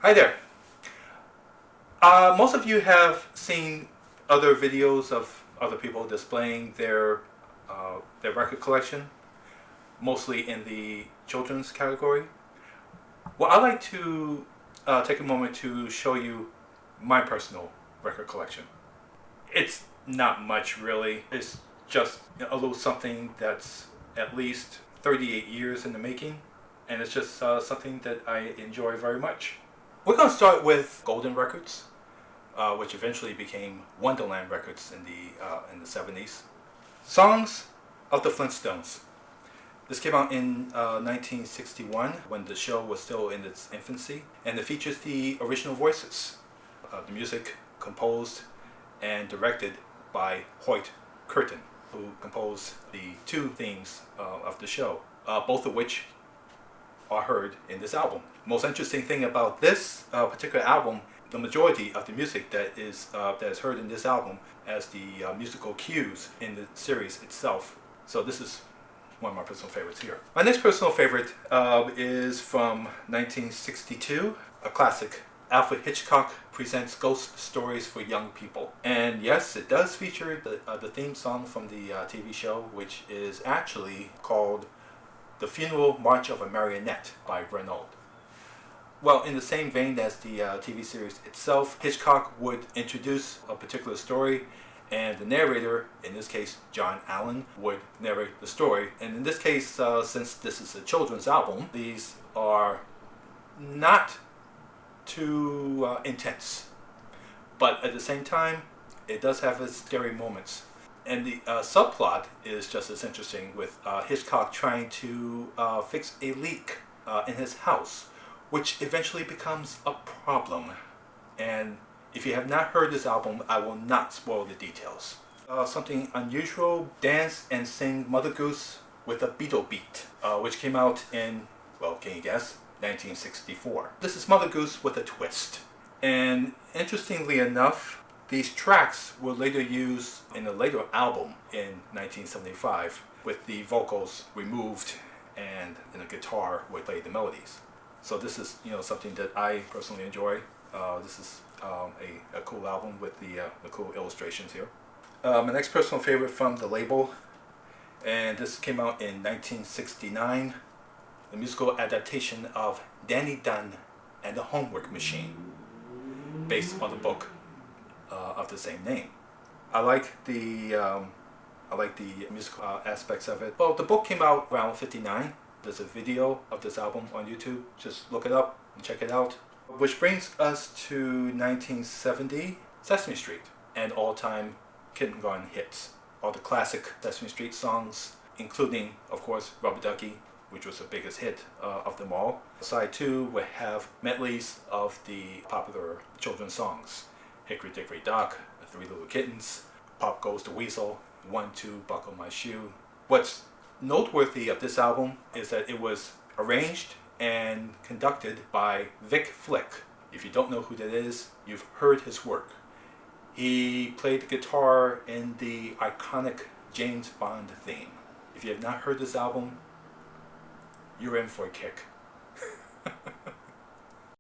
Hi there. Most of you have seen other videos of other people displaying their record collection, mostly in the children's category. Well, I'd like to take a moment to show you my personal record collection. It's not much really. It's just a little something that's at least 38 years in the making, and it's just something that I enjoy very much. We're going to start with Golden Records, which eventually became Wonderland Records in the 70s. Songs of the Flintstones. This came out in 1961 when the show was still in its infancy, and it features the original voices. The music composed and directed by Hoyt Curtin, who composed the two themes of the show, both of which are heard in this album. Most interesting thing about this particular album, the majority of the music that is heard in this album as the musical cues in the series itself. So this is one of my personal favorites here. My next personal favorite is from 1962, a classic. Alfred Hitchcock presents ghost stories for young people. And yes, it does feature the theme song from the TV show, which is actually called The Funeral March of a Marionette by Renaud. Well, in the same vein as the TV series itself, Hitchcock would introduce a particular story, and the narrator, in this case John Allen, would narrate the story. And in this case, since this is a children's album, these are not too intense. But at the same time, it does have its scary moments. And the subplot is just as interesting, with Hitchcock trying to fix a leak in his house, which eventually becomes a problem. And if you have not heard this album, I will not spoil the details. Something unusual, Dance and Sing Mother Goose with a Beatle Beat, which came out in, well, can you guess? 1964. This is Mother Goose with a twist. And interestingly enough, these tracks were later used in a later album in 1975 with the vocals removed and the guitar would play the melodies. So this is something that I personally enjoy. This is a cool album with the cool illustrations here. My next personal favorite from the label, and this came out in 1969, the musical adaptation of Danny Dunn and the Homework Machine, based on the book of the same name. I like the musical aspects of it. Well, the book came out around '59. There's a video of this album on YouTube. Just look it up and check it out. Which brings us to 1970, Sesame Street, and all-time kindergarten hits. All the classic Sesame Street songs, including, of course, Rubber Ducky, which was the biggest hit of them all. Side 2 would have medleys of the popular children's songs. Hickory Dickory Dock, The Three Little Kittens, Pop Goes the Weasel, 1, 2, Buckle My Shoe. What's noteworthy of this album is that it was arranged and conducted by Vic Flick. If you don't know who that is, you've heard his work. He played the guitar in the iconic James Bond theme. If you have not heard this album, you're in for a kick.